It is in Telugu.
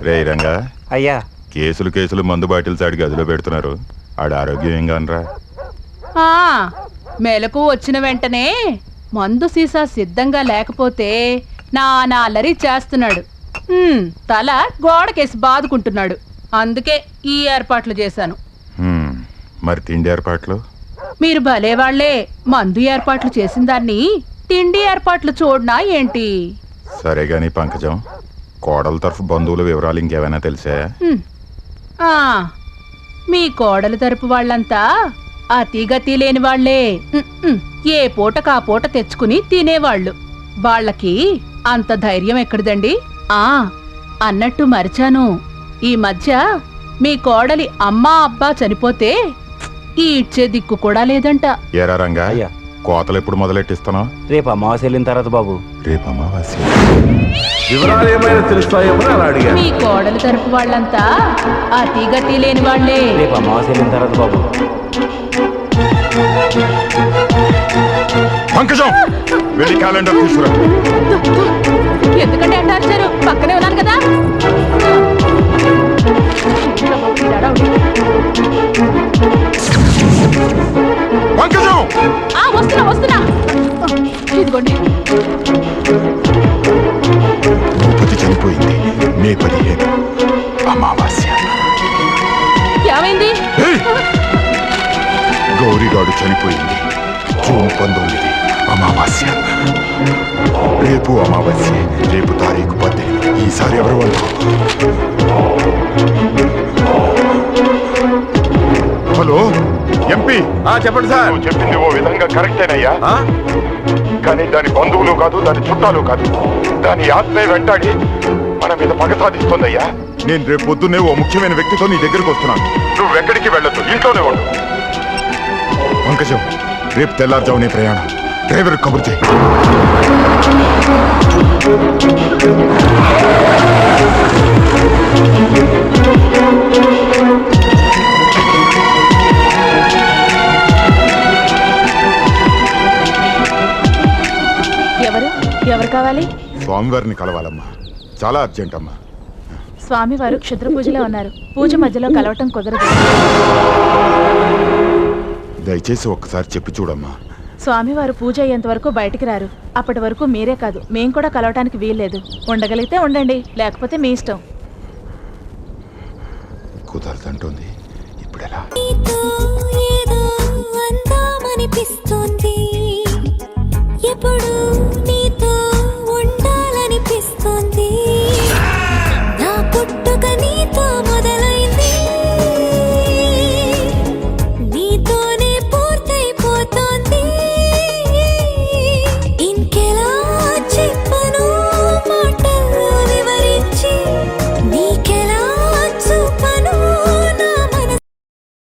రే రంగా అయ్యా, కేసులు మందు బాటిల్స్ ఆడి గదిలో పెడుతున్నారు. ఆడి ఆరోగ్యం ఏం కానరా? మెలకు వచ్చిన వెంటనే మందు సీసా సిద్ధంగా లేకపోతే నానా అల్లరి చేస్తున్నాడు. తల గోడకేసి బాదుకుంటున్నాడు. అందుకే ఈ ఏర్పాట్లు చేశాను. మరి తిండి ఏర్పాట్లు? మీరు భలేవాళ్లే, మందు ఏర్పాట్లు చేసిన దాన్ని తిండి ఏర్పాట్లు చూడనా ఏంటి? సరే గాని పంకజం, కోడల తరఫు బంధువుల వివరాలు ఇంకేమైనా తెలిసా? మీ కోడలు తరపు వాళ్ళంతా అతిగతి లేని వాళ్లే. ఏ పూటకా పూట తెచ్చుకుని తినేవాళ్ళు. వాళ్ళకి అంత ధైర్యం ఎక్కడిదండి? అన్నట్టు మరిచాను, ఈ మధ్య మీ కోడలి అమ్మా అబ్బా చనిపోతే ఈ ఇచ్చే దిక్కు కూడా లేదంట. ఏరా రంగా, అయ్యా, కోతలు ఎప్పుడు మొదలెట్టిస్తాను? రేపు అమావాస్య వెళ్ళిన తర్వాత బాబు. రేపు అమావాస్య. వివరాలు ఏమైనా తెలుస్తాయేమని అలా అడిగాను. మీ కోడలు తరపు వాళ్ళంతా అతిగతి లేని వాళ్లే. రేపు అమావాస్య వెళ్ళిన తర్వాత బాబు. పంకజం, వెళ్ళి క్యాలెండర్ తీసుకురా. ఎందుకంటే అంటారు, పక్కనే ఉన్నాను కదా. పంకజం, వస్తున్నా. ఇదిగోండి. భూపతి చనిపోయింది మే 15 అమావాస్య. ఏమైంది? గౌరీగాడు చనిపోయింది జూన్ 19 అమావాస్య. రేపు అమావాస్య, రేపు తారీఖు 18. ఈసారి ఎవరు వంతు? Hello MP. చెప్పండి సార్. నువ్వు చెప్పింది ఓ విధంగా కరెక్టేనయ్యా, కానీ దాని బంధువులు కాదు, దాని చుట్టాలు కాదు, దాని ఆత్మే వెంటాడి మన మీద పగ సాధిస్తుందయ్యా. నేను రేపు పొద్దున్నే ఓ ముఖ్యమైన వ్యక్తితో నీ దగ్గరికి వస్తున్నాను. నువ్వు ఎక్కడికి వెళ్ళొద్దు, ఇంట్లోనే ఉండు. పంకజం, రేపు తెల్లారుజామునే ప్రయాణం. డ్రైవర్ కబురు చేయి. ఎవరు కావాలి? స్వామివారిని కలవాలమ్మా, చాలా అర్జెంట్ అమ్మా. స్వామివారు క్షుద్ర పూజలో ఉన్నారు. పూజ మధ్యలో కలవటం కుదరదు. దయచేసి ఒక్కసారి చెప్పి చూడమ్మా. స్వామివారు పూజ అయ్యేంత వరకు బయటికి రారు. అప్పటి వరకు మీరే కాదు, మేం కూడా కలవటానికి వీల్లేదు. ఉండగలిగితే ఉండండి, లేకపోతే మీ ఇష్టం. కుదరదంటోంది, ఇప్పుడెలా? ఏదో అందామనిపిస్తోంది.